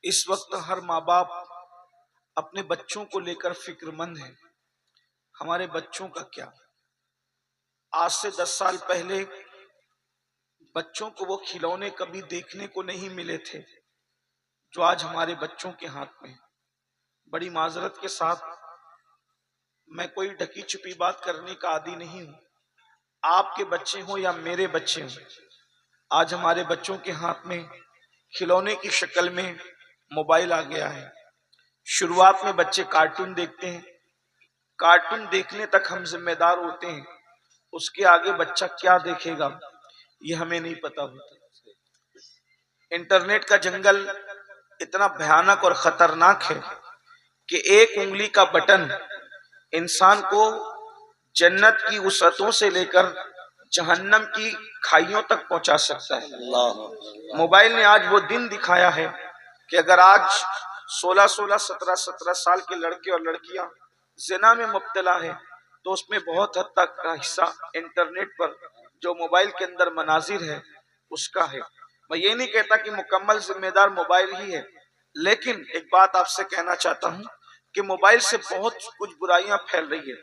اس وقت ہر ماں باپ اپنے بچوں کو لے کر فکر مند ہیں. ہمارے بچوں کا کیا؟ آج سے 10 سال پہلے بچوں کو وہ کھلونے کبھی دیکھنے کو نہیں ملے تھے جو آج ہمارے بچوں کے ہاتھ میں. بڑی معذرت کے ساتھ میں کوئی ڈھکی چھپی بات کرنے کا عادی نہیں ہوں. آپ کے بچے ہوں یا میرے بچے ہوں، آج ہمارے بچوں کے ہاتھ میں کھلونے کی شکل میں موبائل آ گیا ہے. شروعات میں بچے کارٹون دیکھتے ہیں، کارٹون دیکھنے تک ہم ذمہ دار ہوتے ہیں، اس کے آگے بچہ کیا دیکھے گا یہ ہمیں نہیں پتا ہوتا. انٹرنیٹ کا جنگل اتنا بھیانک اور خطرناک ہے کہ ایک انگلی کا بٹن انسان کو جنت کی وسعتوں سے لے کر جہنم کی کھائیوں تک پہنچا سکتا ہے. موبائل نے آج وہ دن دکھایا ہے کہ اگر آج 16 17 سال کے لڑکے اور لڑکیاں زنا میں مبتلا ہے تو اس میں بہت حد تک کا حصہ انٹرنیٹ پر جو موبائل کے اندر مناظر ہے اس کا ہے. میں یہ نہیں کہتا کہ مکمل ذمہ دار موبائل ہی ہے، لیکن ایک بات آپ سے کہنا چاہتا ہوں کہ موبائل سے بہت کچھ برائیاں پھیل رہی ہے.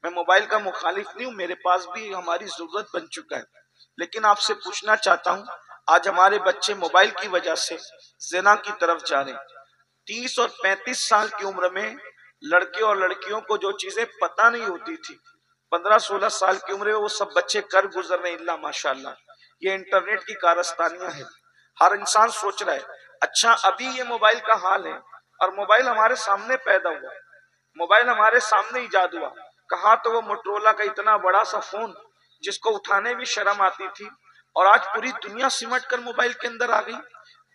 میں موبائل کا مخالف نہیں ہوں، میرے پاس بھی ہماری ضرورت بن چکا ہے، لیکن آپ سے پوچھنا چاہتا ہوں آج ہمارے بچے موبائل کی وجہ سے زنا کی طرف جا رہے ہیں. 30 اور 35 سال کی عمر میں لڑکے اور لڑکیوں کو جو چیزیں پتہ نہیں ہوتی تھی 15 16 سال کی عمر میں وہ سب بچے کر گزر رہے ہیں. اللہ ماشاءاللہ، یہ انٹرنیٹ کی کارستانیاں ہیں. ہر انسان سوچ رہا ہے اچھا ابھی یہ موبائل کا حال ہے اور موبائل ہمارے سامنے پیدا ہوا، موبائل ہمارے سامنے ایجاد ہوا. کہاں تو وہ موٹرولا کا اتنا بڑا سا فون جس کو اٹھانے بھی شرم آتی تھی، اور آج پوری دنیا سمٹ کر موبائل کے اندر آ گئی.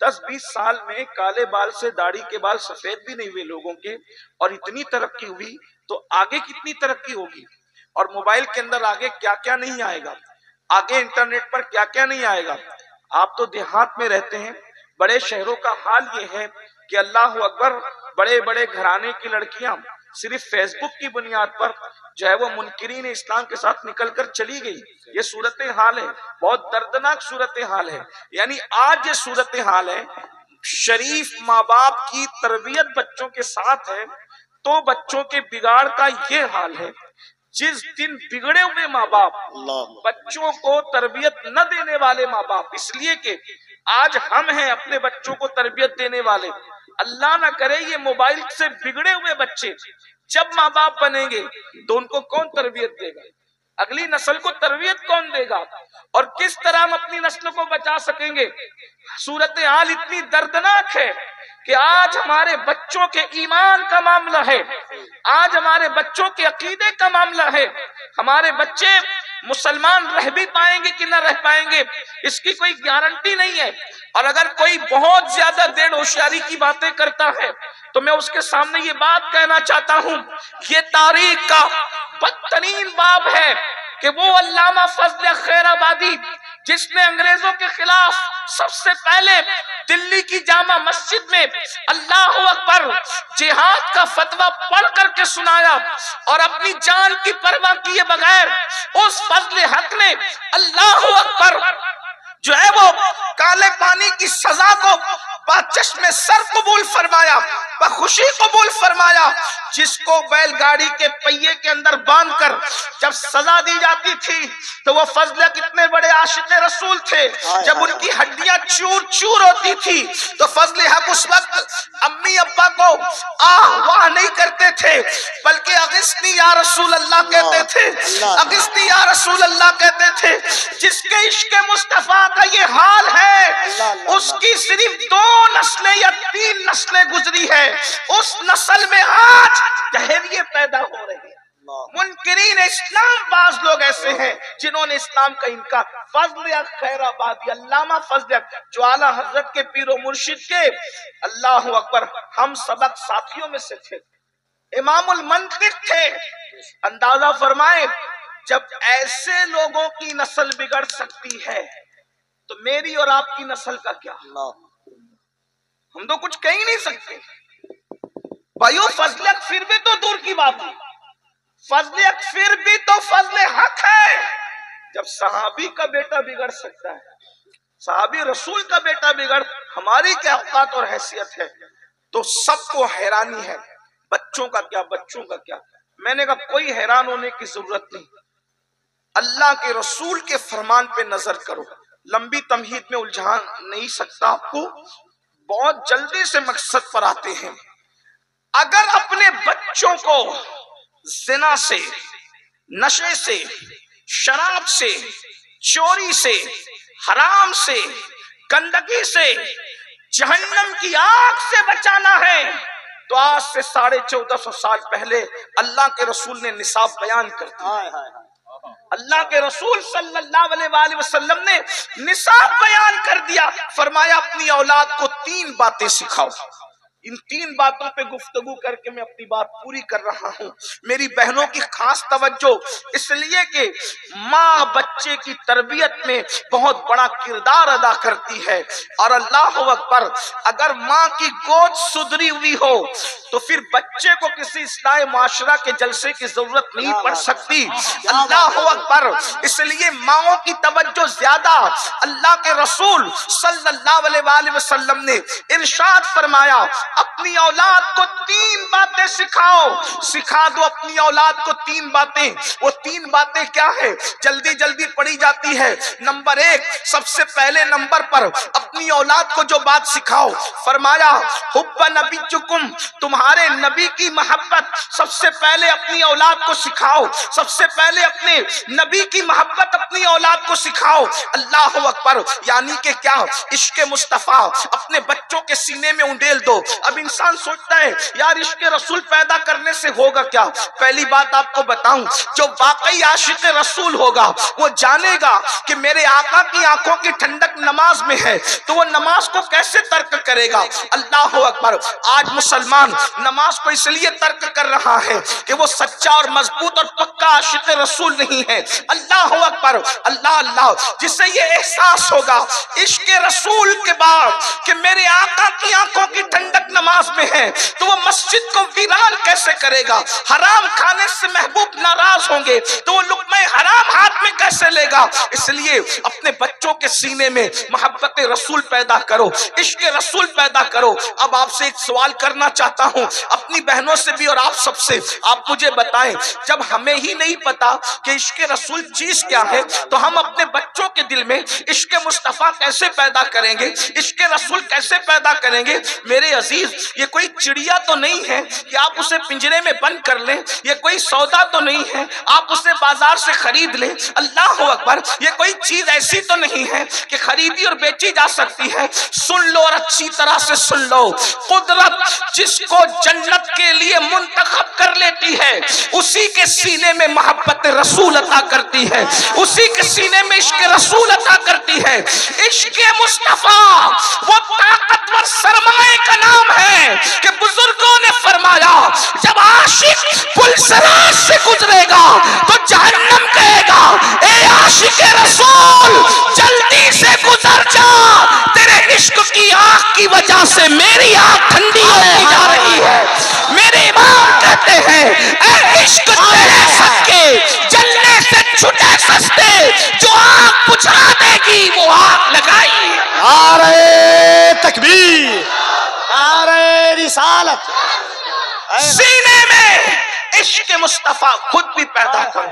10 20 سال میں کالے بال سے داڑھی کے بال سفید بھی نہیں ہوئے لوگوں کے، اور اتنی ترقی ہوئی تو آگے کتنی ترقی ہوگی. اور موبائل کے اندر آگے کیا کیا نہیں آئے گا، آگے انٹرنیٹ پر کیا کیا نہیں آئے گا. آپ تو دیہات میں رہتے ہیں، بڑے شہروں کا حال یہ ہے کہ اللہ اکبر، بڑے بڑے گھرانے کی لڑکیاں صرف فیس بک کی بنیاد پر جو ہے وہ منکرین اسلام کے ساتھ نکل کر چلی گئی. یہ صورتحال ہے، بہت دردناک صورتحال ہے. یعنی آج یہ صورتحال ہے، شریف ماں باپ کی تربیت بچوں کے ساتھ ہے تو بچوں کے بگاڑ کا یہ حال ہے. جس دن بگڑے ہوئے ماں باپ، بچوں کو تربیت نہ دینے والے ماں باپ، اس لیے کہ آج ہم ہیں اپنے بچوں کو تربیت دینے والے. اللہ نہ کرے یہ موبائل سے بگڑے ہوئے بچے جب ماں باپ بنیں گے تو ان کو کون تربیت دے گا؟ اگلی نسل کو تربیت کون دے گا؟ اور کس طرح ہم اپنی نسل کو بچا سکیں گے؟ صورتحال اتنی دردناک ہے کہ آج ہمارے بچوں کے ایمان کا معاملہ ہے، آج ہمارے بچوں کے عقیدے کا معاملہ ہے. ہمارے بچے مسلمان رہ بھی پائیں گے کہ نہ رہ پائیں گے اس کی کوئی گارنٹی نہیں ہے. اور اگر کوئی بہت زیادہ دیر ہوشیاری کی باتیں کرتا ہے تو میں اس کے سامنے یہ بات کہنا چاہتا ہوں، یہ تاریخ کا بدترین باب ہے کہ وہ علامہ فضل خیر آبادی جس نے انگریزوں کے خلاف سب سے پہلے دلی کی جامع مسجد میں اللہ اکبر جہاد کا فتویٰ پڑھ کر کے سنایا، اور اپنی جان کی پرواہ کیے بغیر اس فضل حق نے اللہ اکبر جو ہے وہ کالے پانی کی سزا کو چشم سر قبول فرمایا، بخوشی قبول فرمایا. جس کو بیل گاڑی کے پہیے کے اندر باندھ کر جب سزا دی جاتی تھی تو وہ فضل کتنے بڑے عاشق رسول تھے. جب ان کی ہڈیاں چور چور ہوتی تھی تو فضل حق اس وقت امی ابا کو آہ واہ نہیں کرتے تھے بلکہ اغثنی یا رسول اللہ کہتے تھے، اغثنی یا رسول اللہ کہتے تھے. جس کے عشق مصطفیٰ کا یہ حال ہے اس کی صرف 2 نسلیں یا 3 نسلیں گزری ہے، اس نسل میں آج جہلیے پیدا ہو رہے ہیں. منکرین اسلام بعض لوگ ایسے ہیں جنہوں نے اسلام کا انکار. فضل خیر آبادی، علامہ فضل جو اعلیٰ حضرت کے پیر و مرشد کے اللہ اکبر ہم سبق ساتھیوں میں سے تھے، امام المنطق تھے. اندازہ فرمائیں جب ایسے لوگوں کی نسل بگڑ سکتی ہے تو میری اور آپ کی نسل کا کیا؟ ہم تو کچھ کہہ ہی نہیں سکتے بھائیو. فضل پھر بھی تو دور کی بات ہے، فضل پھر بھی تو فضل حق ہے. جب صحابی کا بیٹا بگڑ سکتا ہے، صحابی رسول کا بیٹا بگڑ، ہماری کیا اوقات اور حیثیت ہے؟ تو سب کو حیرانی ہے، بچوں کا کیا، بچوں کا کیا؟ میں نے کہا کوئی حیران ہونے کی ضرورت نہیں، اللہ کے رسول کے فرمان پہ نظر کرو۔ لمبی تمہید میں الجھا نہیں سکتا آپ کو، بہت جلدی سے مقصد پر آتے ہیں۔ اگر اپنے بچوں کو زنا سے، نشے سے، شراب سے، چوری سے، حرام سے، گندگی سے، جہنم کی آگ سے بچانا ہے تو آج سے 1450 سال پہلے اللہ کے رسول نے نصاب بیان کر دیا۔ اللہ کے رسول صلی اللہ علیہ وآلہ وسلم نے نصاب بیان کر دیا، فرمایا اپنی اولاد کو 3 باتیں سکھاؤ۔ ان 3 باتوں پہ گفتگو کر کے میں اپنی بات پوری کر رہا ہوں۔ میری بہنوں کی خاص توجہ، اس لیے کہ ماں بچے کی تربیت میں بہت بڑا کردار ادا کرتی ہے، اور اللہ اکبر، اگر ماں کی گود سدھری ہوئی ہو تو پھر بچے کو کسی اصلاح معاشرہ کے جلسے کی ضرورت نہیں پڑ سکتی۔ اللہ اکبر، اس لیے ماؤں کی توجہ زیادہ۔ اللہ کے رسول صلی اللہ علیہ وآلہ وسلم نے ارشاد فرمایا اپنی اولاد کو 3 باتیں سکھاؤ۔ سکھا دو اپنی اولاد کو 3 باتیں۔ وہ 3 باتیں کیا ہے؟ جلدی جلدی پڑھی جاتی ہے۔ نمبر 1، سب سے پہلے نمبر پر اپنی اولاد کو جو بات سکھاؤ، فرمایا حب نبیکم، تمہارے نبی کی محبت سب سے پہلے اپنی اولاد کو سکھاؤ۔ سب سے پہلے اپنے نبی کی محبت اپنی اولاد کو سکھاؤ۔ اللہ اکبر، یعنی کہ کیا؟ عشق مصطفیٰ اپنے بچوں کے سینے میں انڈیل دو۔ اب انسان سوچتا ہے یار عشق رسول پیدا کرنے سے ہوگا کیا؟ پہلی بات آپ کو بتاؤں، جو واقعی عاشق رسول ہوگا وہ جانے گا کہ میرے آقا کی آنکھوں کی ٹھنڈک نماز میں ہے، تو وہ نماز کو کیسے ترک کرے گا؟ اللہ اکبر، آج مسلمان نماز کو اس لیے ترک کر رہا ہے کہ وہ سچا اور مضبوط اور پکا عاشق رسول نہیں ہے۔ اللہ اکبر، اللہ اللہ، جسے یہ احساس ہوگا عشق رسول کے بعد کہ میرے آقا کی آنکھوں کی ٹھنڈک نماز میں ہے، تو وہ مسجد کو ویران کیسے کرے گا؟ حرام کھانے سے محبوب ناراض ہوں گے تو وہ لقمہ حرام ہاتھ میں کیسے لے گا؟ اس لیے اپنے بچوں کے سینے میں محبت رسول پیدا کرو، عشق رسول پیدا کرو۔ اب آپ سے ایک سوال کرنا چاہتا ہوں، اپنی بہنوں سے بھی اور آپ سب سے، آپ مجھے بتائیں، جب ہمیں ہی نہیں پتا کہ عشق رسول چیز کیا ہے تو ہم اپنے بچوں کے دل میں عشق مصطفیٰ کیسے پیدا کریں گے؟ عشق رسول کیسے پیدا کریں گے؟ میرے عزیز، یہ کوئی چڑیا تو نہیں ہے کہ آپ اسے پنجرے میں بند کر لیں، یہ کوئی سودا تو نہیں ہے آپ اسے بازار سے خرید لیں۔ اللہ اکبر، یہ کوئی چیز ایسی تو نہیں ہے کہ خریدی اور بیچی جا سکتی ہے۔ سن لو اور اچھی طرح سے سن لو، قدرت جس کو جنت کے لیے منتخب کر لیتی ہے اسی کے سینے میں محبت رسول عطا کرتی ہے، اسی کے سینے میں عشق رسول عطا کرتی ہے۔ عشق مصطفیٰ وہ طاقتور سرمایہ کا نام ہے کہ بزرگوں نے فرمایا جب عاشق پل صراط سے گزرے گا تو جہنم کہے گا اے عاشق رسول جلدی سے گزر جا، تیرے عشق کی آگ کی وجہ سے میری آگ ٹھنڈی ہوتی جا رہی ہے۔ میرے امام کہتے ہیں اے عشق تیرے صدقے جلنے سے چھٹے سستے، جو آگ بجھا دے گی وہ آگ لگائی۔ نعرہ تکبیر، نعرہ رسالت۔ سینے میں عشق مصطفیٰ خود بھی پیدا کرو،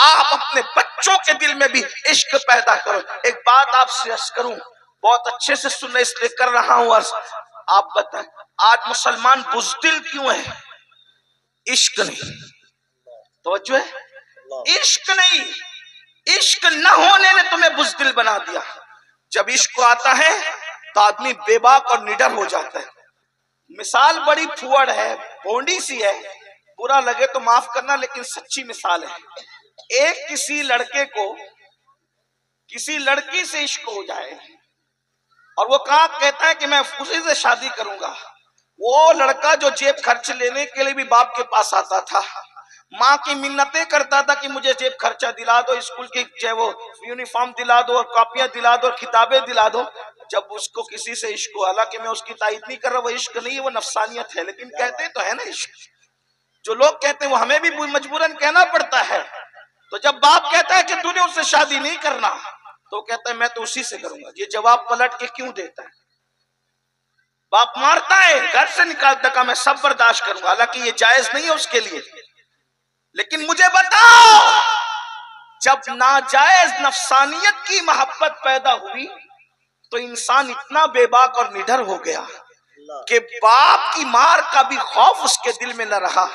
آپ اپنے بچوں کے دل میں بھی عشق پیدا کرو۔ ایک بات آپ سے عرض کروں، بہت اچھے سے سننے اس لیے کر رہا ہوں عرض، آپ بتائیں آج مسلمان بزدل کیوں ہے؟ عشق نہیں، توجہ ہے، عشق نہیں، عشق نہ ہونے نے تمہیں بزدل بنا دیا۔ جب عشق آتا ہے تو آدمی بے باک اور نڈر ہو جاتا ہے۔ مثال بڑی پھوڑ ہے، بونڈی سی ہے، برا لگے تو معاف کرنا، لیکن سچی مثال ہے۔ ایک کسی لڑکے کو کسی لڑکی سے عشق ہو جائے اور وہ کہتا ہے کہ میں اسی سے شادی کروں گا۔ وہ لڑکا جو جیب خرچ لینے کے لیے بھی باپ کے پاس آتا تھا، ماں کی منتیں کرتا تھا کہ مجھے جیب خرچہ دلا دو، اسکول کی جو وہ یونیفارم دلا دو اور کاپیاں دلا دو اور کتابیں دلا دو۔ جب اس کو کسی سے عشق ہوا، حالانکہ میں اس کی تائید نہیں کر رہا، وہ عشق نہیں ہے، وہ نفسانیت ہے، لیکن کہتے تو ہے نا عشق۔ جو لوگ کہتے ہیں وہ ہمیں بھی مجبوراً کہنا پڑتا ہے۔ تو جب باپ کہتا ہے کہ تو نے اس سے شادی نہیں کرنا تو کہتا ہے میں تو اسی سے کروں گا، یہ جواب پلٹ کے کیوں دیتا ہے؟ باپ مارتا ہے، گھر سے نکالتا کہ میں سب برداشت کروں گا، حالانکہ یہ جائز نہیں ہے اس کے لیے. لیکن مجھے بتاؤ، جب ناجائز نفسانیت کی محبت پیدا ہوئی تو انسان اتنا بے باک اور نڈر ہو گیا کہ باپ کی مار کا بھی خوف اس کے دل میں نہ رہا.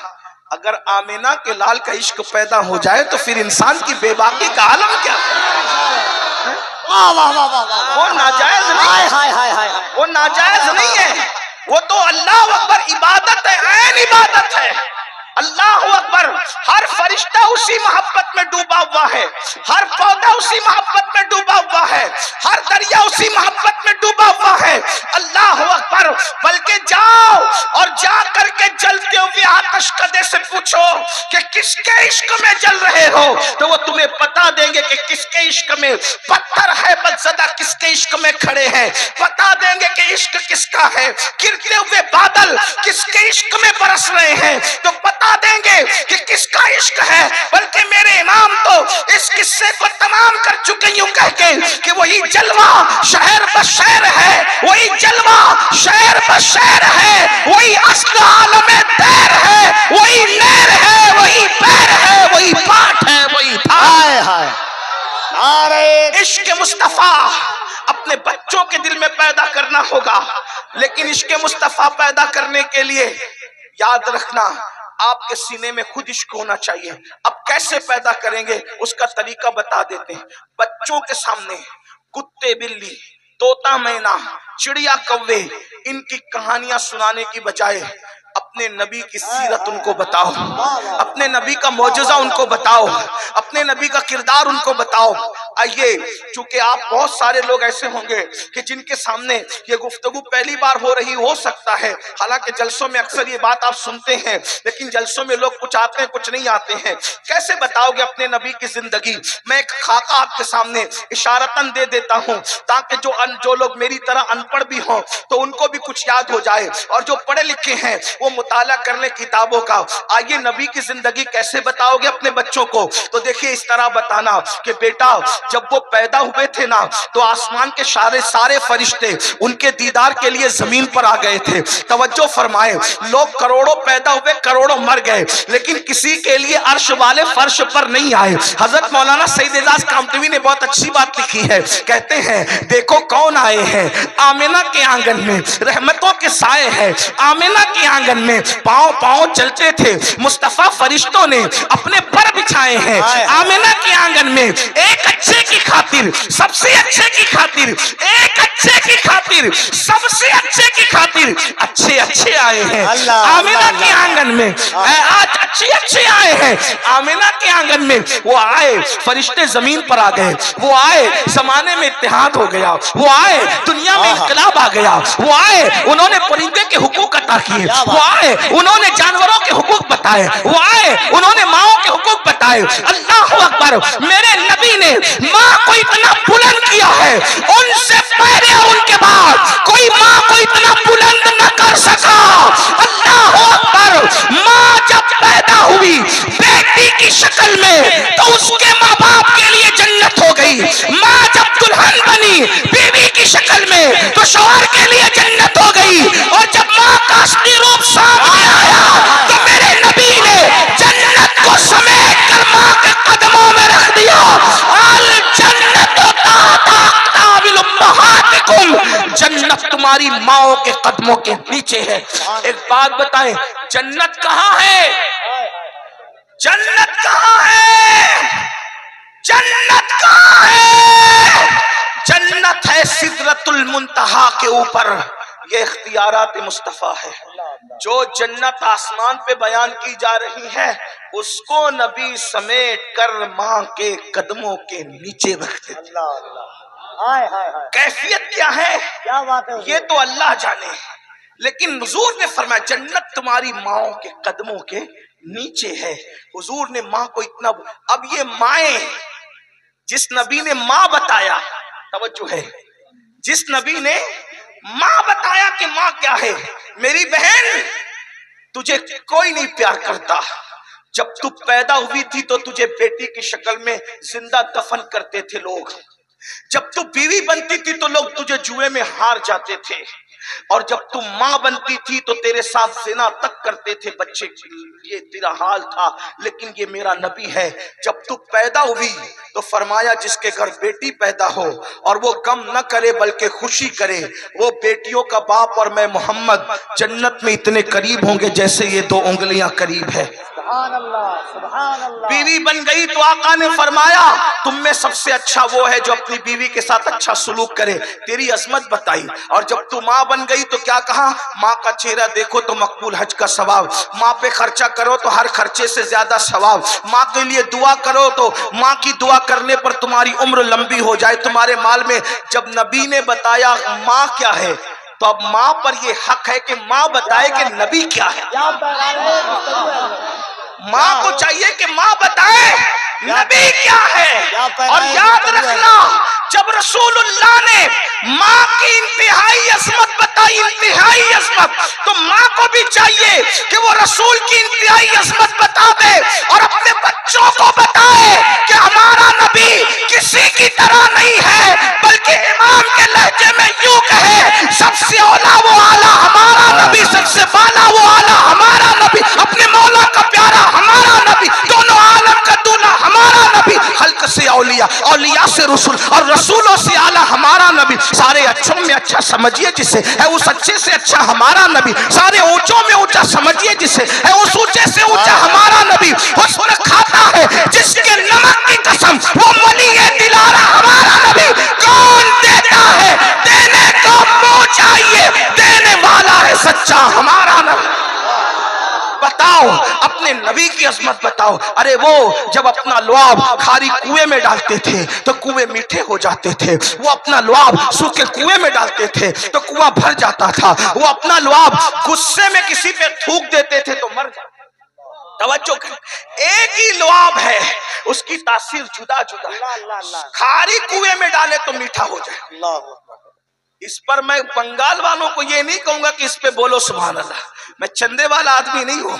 اگر آمینہ کے لال کا عشق پیدا ہو جائے تو پھر انسان کی بے باکی کا عالم کیا ہے؟ وہ ناجائز نہیں ہے، وہ ناجائز نہیں ہے، وہ تو اللہ اکبر عبادت ہے، عین عبادت ہے. اللہ اکبر. ہر فرشتہ اسی محبت میں ڈوبا ہوا ہے، ہر پودا اسی محبت میں ڈوبا ہوا ہے، ہر دریا اسی محبت میں ڈوبا ہوا ہے. اللہ اکبر. بلکہ جاؤ اور جا کر کے جلتے ہوئے آتش کدے سے پوچھو کہ کس کے عشق میں جل رہے ہو، تو وہ تمہیں بتا دیں گے کہ کس کے عشق میں پتھر ہے بدزدہ، کس کے عشق میں کھڑے ہیں. بتا دیں گے کہ عشق کس کا ہے، گرتے ہوئے بادل کس کے عشق میں برس رہے ہیں تو بتا دیں گے کہ کس کا عشق ہے. بلکہ میرے امام تو اس قصے کو تمام کر چکے یوں کہہ کے کہ وہی جلوہ شہر بشہر ہے، وہی جلوہ شہر بشہر ہے، وہی اصل عالم دیر ہے، وہی نیر ہے، وہی پیر ہے، وہی پاٹ ہے، وہی ہائے. عشق مصطفیٰ اپنے بچوں کے دل میں پیدا کرنا ہوگا. لیکن عشق مصطفیٰ پیدا کرنے کے لیے یاد رکھنا آپ کے سینے میں خود عشق ہونا چاہیے. اب کیسے پیدا کریں گے اس کا طریقہ بتا دیتے ہیں. بچوں کے سامنے کتے بلی، طوطا مینا، چڑیا کوے، ان کی کہانیاں سنانے کی بجائے اپنے نبی کی سیرت ان کو بتاؤ، اپنے نبی کا معجزہ ان کو بتاؤ، اپنے نبی کا کردار ان کو بتاؤ. آئیے، چونکہ آپ بہت سارے لوگ ایسے ہوں گے کہ جن کے سامنے یہ گفتگو پہلی بار ہو رہی ہو سکتا ہے، حالانکہ جلسوں میں اکثر یہ بات آپ سنتے ہیں، لیکن جلسوں میں لوگ کچھ آتے ہیں کچھ نہیں آتے ہیں. کیسے بتاؤ گے اپنے نبی کی زندگی؟ میں ایک خاکہ آپ کے سامنے اشارتاً دے دیتا ہوں تاکہ جو لوگ میری طرح ان پڑھ بھی ہوں تو ان کو بھی کچھ یاد ہو جائے، اور جو پڑھے لکھے ہیں وہ مطالعہ کر لیں کتابوں کا. آئیے، نبی کی زندگی کیسے بتاؤ گے اپنے بچوں کو؟ تو دیکھیے اس طرح بتانا کہ بیٹا جب وہ پیدا ہوئے تھے نا تو آسمان کے سارے فرشتے ان کے دیدار کے لیے زمین پر آ گئے تھے. توجہ فرمائے، لوگ کروڑوں پیدا ہوئے، کروڑوں مر گئے، لیکن کسی کے لیے عرش والے فرش پر نہیں آئے. حضرت مولانا سید اعجاز کامتوی نے بہت اچھی بات لکھی ہے، کہتے ہیں دیکھو کون آئے ہیں، آمنہ کے آنگن میں رحمتوں کے سائے ہیں. آمنہ کے آنگن میں پاؤں پاؤں چلتے تھے، مصطفیٰ فرشتوں نے اپنے پر بچھائے ہیں. آمنہ کے آنگن میں ایک اچھے کی خاطر، سب سے اچھے کی خاطر، ایک اچھے کی خاطر، سب سے اچھے کی خاطر اچھے آئے ہیں. آمنہ کے آنگن میں آج اچھے آئے ہیں. آمنہ کے آنگن میں وہ آئے، فرشتے زمین پر آ گئے، وہ آئے، زمانے میں اتحاد ہو گیا، وہ آئے، دنیا میں انقلاب آ گیا، وہ آئے، انہوں نے پرندے کے حقوق عطا کیے، وہ آئے، انہوں نے جانوروں کے حقوق بتائے، وہ آئے، انہوں نے ماؤں کے حقوق بتائے. اللہ اکبر. میرے نبی نے ماں کو اتنا بلند کیا ہے، ان سے پہلے اور ان کے بعد کوئی ماں کو اتنا بلند نہ کر سکا. اللہ اکبر. ماں جب پیدا ہوئی بیٹی کی شکل میں تو اس کے ماں باپ کے لیے جنت ہو گئی. ماں جب دلہن بنی بیوی کی شکل میں تو شوہر کے لیے جنت ہو گئی. اور جب ماں کا اصلی روپ سامنے آیا تو میرے نبی نے جنت کو سمیٹ کر ماں کے قدموں میں رکھ دیا. الجنت تحت اقدام امہاتکم. جنت تمہاری ماؤں کے قدموں کے نیچے ہے. ایک بات بتائیں، جنت کہاں ہے؟ جنت کہاں ہے؟ جنت کہاں ہے؟ جنت ہے سدرۃ المنتہا کے اوپر. یہ اختیارات مصطفیٰ ہے. جو جنت آسمان پہ بیان کی جا رہی ہے اس کو نبی سمیٹ کر ماں کے قدموں کے نیچے رکھ دیتے. کیفیت کیا ہے یہ تو اللہ جانے، لیکن حضور نے فرمایا جنت تمہاری ماؤں کے قدموں کے نیچے ہے. حضور نے ماں کو اتنا، اب یہ مائیں، جس نبی نے ماں بتایا، توجہ ہے، جس نبی نے ماں بتایا کہ ماں کیا ہے. میری بہن تجھے کوئی نہیں پیار کرتا. جب تو پیدا ہوئی تھی تو تجھے بیٹی کی شکل میں زندہ دفن کرتے تھے لوگ. جب تو بیوی بنتی تھی تو لوگ تجھے جوئے میں ہار جاتے تھے. اور جب تم ماں بنتی تھی تو تیرے ساتھ زنا تک کرتے تھے بچے، یہ تیرا حال تھا، لیکن یہ میرا نبی ہے، جب تو پیدا ہوئی تو فرمایا جس کے گھر بیٹی پیدا ہو اور وہ غم نہ کرے بلکہ خوشی کرے، وہ بیٹیوں کا باپ اور میں محمد جنت میں اتنے قریب ہوں گے جیسے یہ 2 انگلیاں قریب ہے۔ سبحان اللہ، سبحان اللہ۔ بیوی بن گئی تو آقا نے فرمایا تم میں سب سے اچھا وہ ہے جو اپنی بیوی کے ساتھ اچھا سلوک کرے، تیری عظمت بتائی۔ اور جب تو ماں بن گئی تو کیا کہا؟ ماں کا چہرہ دیکھو تو مقبول حج کا ثواب، ماں پہ خرچہ کرو تو ہر خرچے سے زیادہ ثواب، ماں کے لیے دعا کرو تو ماں کی دعا کرنے پر تمہاری عمر لمبی ہو جائے تمہارے مال میں۔ جب نبی نے بتایا ماں کیا ہے تو اب ماں پر یہ حق ہے کہ ماں بتائے کہ نبی کیا ہے۔ ماں کو چاہیے کہ ماں بتائے نبی کیا ہے۔ اور یاد رکھنا جب رسول اللہ نے ماں کی انتہائی عظمت بتائی، انتہائی عظمت، تو ماں کو بھی چاہیے کہ وہ رسول کی انتہائی عظمت بتا دے اور اپنے بچوں کو بتائے کہ ہمارا نبی کسی کی طرح نہیں ہے، بلکہ امام کے لہجے میں یوں کہے سب سے اولا وہ اعلیٰ ہمارا نبی، سب سے بالا وہ اعلیٰ ہمارا نبی، اپنے مولا کا پیارا ہمارا نبی، دونوں عالم کا دولا ہمارا نبی، خلق سے اولیاء، اولیاء سے رسول اور رسولوں سے اعلیٰ ہمارا نبی۔ سارے اچھوں میں اچھا سمجھیے جسے، ہے اس اچھے سے اچھا ہمارا نبی۔ سارے اونچوں میں اونچا سمجھیے جسے، ہے اس اونچے سے اونچا ہمارا نبی۔ حسن کھاتا ہے جس کے نمک کی قسم، وہ ولی دلارا ہمارا نبی۔ کون دیتا ہے دینے کو منہ چاہیے، دینے والا ہے سچا ہمارا نبی۔ بتاؤ اپنے نبی کی عظمت بتاؤ۔ ارے وہ جب اپنا لعاب کھاری کنویں میں ڈالتے تھے تو کنویں میٹھے ہو جاتے تھے، وہ اپنا لعاب سوکھے کنویں میں ڈالتے تھے تو کنواں بھر جاتا تھا، وہ اپنا لعاب غصے میں کسی پہ تھوک دیتے تھے تو مر جاتا۔ توجہ کر، ایک ہی لعاب ہے، اس کی تاثیر جدا جدا، کھاری کنویں میں ڈالے تو میٹھا ہو جائے۔ اس پر میں بنگال والوں کو یہ نہیں کہوں گا کہ اس پہ بولو سبحان اللہ، میں چندے والا آدمی نہیں ہوں،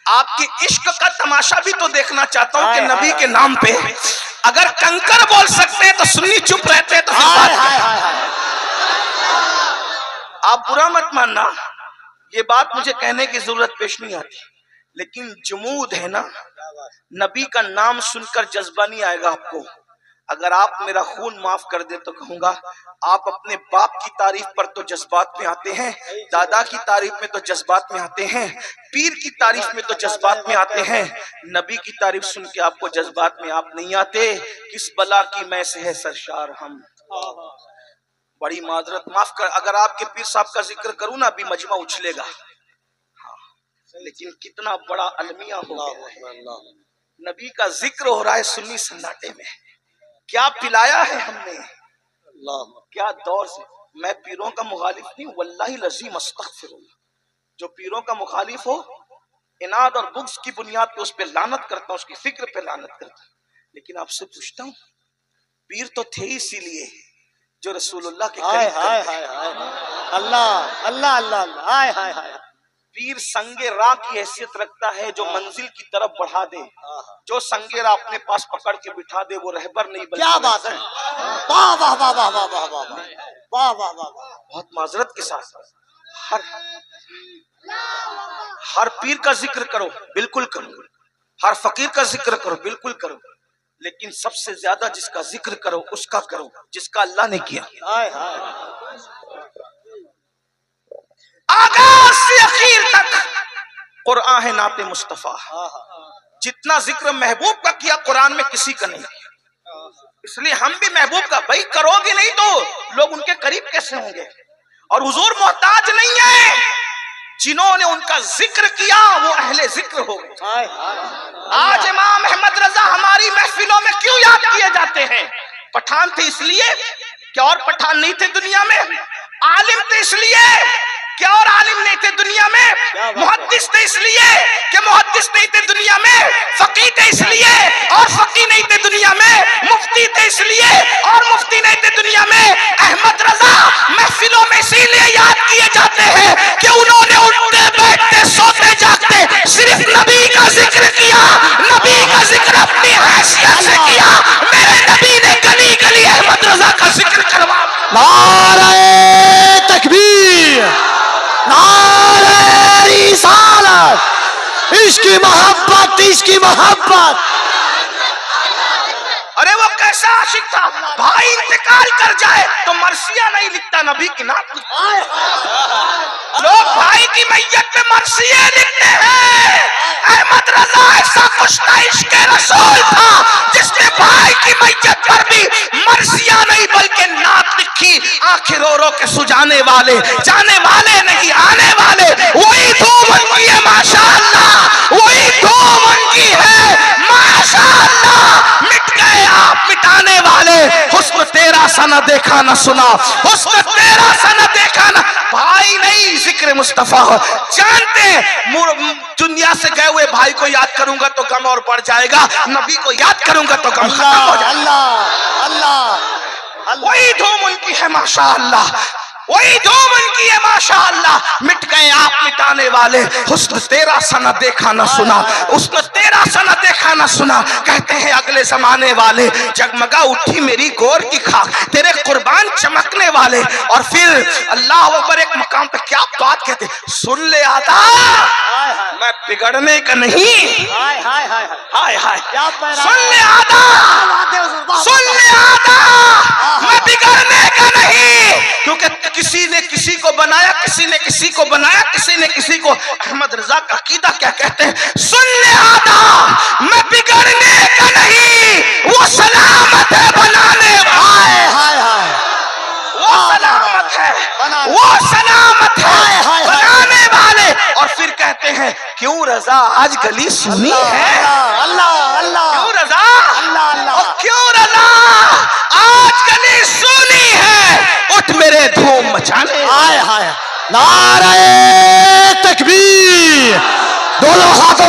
آپ کی عشق کا تماشا بھی تو دیکھنا چاہتا ہوں کہ نبی کے نام پہ اگر کنکر بول سکتے ہیں تو سنی چپ رہتے ہیں تو پھر بات کیا؟ آپ برا مت ماننا، یہ بات مجھے کہنے کی ضرورت پیش نہیں آتی، لیکن جمود ہے نا، نبی کا نام سن کر جذبہ نہیں آئے گا آپ کو۔ اگر آپ میرا خون معاف کر دے تو کہوں گا آپ اپنے باپ کی تعریف پر تو جذبات میں آتے ہیں، دادا کی تعریف میں تو جذبات میں آتے ہیں، پیر کی تعریف میں تو جذبات میں آتے ہیں، نبی کی تعریف سن کے آپ کو جذبات میں آپ نہیں آتے۔ کس بلا کی میں سے ہے سرشار ہم، بڑی معذرت، معاف کر اگر آپ کے پیر صاحب کا ذکر کروں نا ابھی مجمع اچھلے گا، لیکن کتنا بڑا المیہ ہو گیا ہے، نبی کا ذکر ہو رہا ہے سنی سناٹے میں، کیا پلایا ہے ہم نے، کیا دور سے۔ میں پیروں کا مخالف نہیں، واللہ العظیم استغفر اللہ، جو پیروں کا مخالف ہو اناد اور بغض کی بنیاد پہ اس پہ لعنت کرتا ہوں، اس کی فکر پہ لعنت کرتا ہوں، لیکن آپ سے پوچھتا ہوں پیر تو تھے اسی لیے جو رسول اللہ کے قریب کرتے۔ اللہ اللہ اللہ، ہائے ہائے ہائے۔ پیر سنگ راہ کی حیثیت رکھتا ہے جو منزل کی طرف بڑھا دے، جو سنگ راہ اپنے پاس پکڑ کے بٹھا دے وہ رہبر نہیں بلکہ کیا بات ہے، واہ واہ واہ واہ واہ واہ واہ واہ واہ واہ۔ بہت معذرت کے ساتھ ہر پیر کا ذکر کرو، بالکل کرو، ہر فقیر کا ذکر کرو، بالکل کرو، لیکن سب سے زیادہ جس کا ذکر کرو اس کا کرو جس کا اللہ نے کیا۔ آغاز سے اخیر تک قرآن ہے نعت مصطفیٰ، جتنا ذکر محبوب کا کیا قرآن میں کسی کا نہیں کیا، اس لیے ہم بھی محبوب کا، بھائی کرو گے نہیں تو لوگ ان کے قریب کیسے ہوں گے؟ اور حضور محتاج نہیں ہے، جنہوں نے ان کا ذکر کیا وہ اہل ذکر ہو گئے۔ آج امام احمد رضا ہماری محفلوں میں کیوں یاد کیے جاتے ہیں؟ پٹھان تھے اس لیے کہ اور پٹھان نہیں تھے دنیا میں، عالم تھے اس لیے کہ اور عالم نہیں تھے دنیا میں، محدث تھے اس لیے کہ محدث نہیں تھے دنیا میں، فقیہ تھے اس لیے اور فقیہ نہیں تھے دنیا میں، مفتی تھے اس لیے اور مفتی نہیں تھے دنیا میں۔ احمد رضا محفلوں میں اسی لیے یاد کیے جاتے ہیں کہ انہوں نے اٹھتے بیٹھتے سوتے جاگتے صرف نبی کا ذکر کیا، نبی کا ذکر اپنی حیثیت سے کیا۔ میرے نبی نے گلی گلی احمد رضا کا ذکر کروا۔ نعرہ تکبیر، عشق کی محبت، عشق کی محبت. ارے وہ کیسا عاشق تھا، بھائی انتقال کر جائے تو مرثیہ نہیں لکھتا، نبی کی نعت لکھتا. لوگ بھائی کی میت پہ مرثیے لکھتے ہیں. احمد رضا ایسا کشتہ عشق رسول تھا جس نے بھائی کی میت پر بھی مرثیہ نہیں بلکہ نعت لکھی. آنکھیں رو رو کے سجانے والے، جانے والے نہیں آنے والے، وہی دھوم ان کی ہے ماشاءاللہ، وہی دھوم ان کی ہے ماشاءاللہ. مٹ گئے آپ مٹانے والے، حسن تیرا سا نہ دیکھا نہ سنا، حسن تیرا سا نہ دیکھا نہ. بھائی نہیں، ذکر مصطفیٰ جانتے ہیں. دنیا سے گئے ہوئے بھائی کو یاد کروں گا تو غم اور بڑھ جائے گا، نبی کو یاد کروں گا تو غم ختم ہو جائے گا. اللہ اللہ. وہی دھوم ان کی ہے ماشاءاللہ، وہی دھوم ان کی ہے ماشاءاللہ. مٹ گئے آپ مٹانے والے، حسن تیرا سا نہ دیکھا نہ سنا، حسن تیرا سا نہ دیکھا نہ سنا. کہتے ہیں اگلے زمانے والے، جگمگا اٹھی میری گور کی خاک، تیرے قربان چمکنے والے. اور پھر اللہ اکبر، ایک مقام پہ کیا بات کہتے، سن لے آتا میں بگڑنے کا نہیں. ہائے ہائے ہائے ہائے ہائے، کیا پیرا، سن لے آتا، سن لے آتا میں بگڑنے کا نہیں. کیونکہ کسی نے کسی کو بنایا، کسی نے کسی کو بنایا، کسی نے کسی کو. احمد رضا کا عقیدہ کیا کہتے ہیں، سن لے آتا میں بگڑنے کا نہیں، وہ سلامت ہے بنانے والے. ہائے ہائے. وہ سلامت ہے، وہ سلامت ہے بنانے والے. اور پھر کہتے ہیں کیوں رضا آج گلی سنی ہے، اللہ اللہ. کیوں رضا، اللہ اللہ. اور کیوں رضا آج گلی سنی ہے، اٹھ میرے دھوم مچانے. ہائے ہائے. نعرہ تکبیر، دونوں ہاتھوں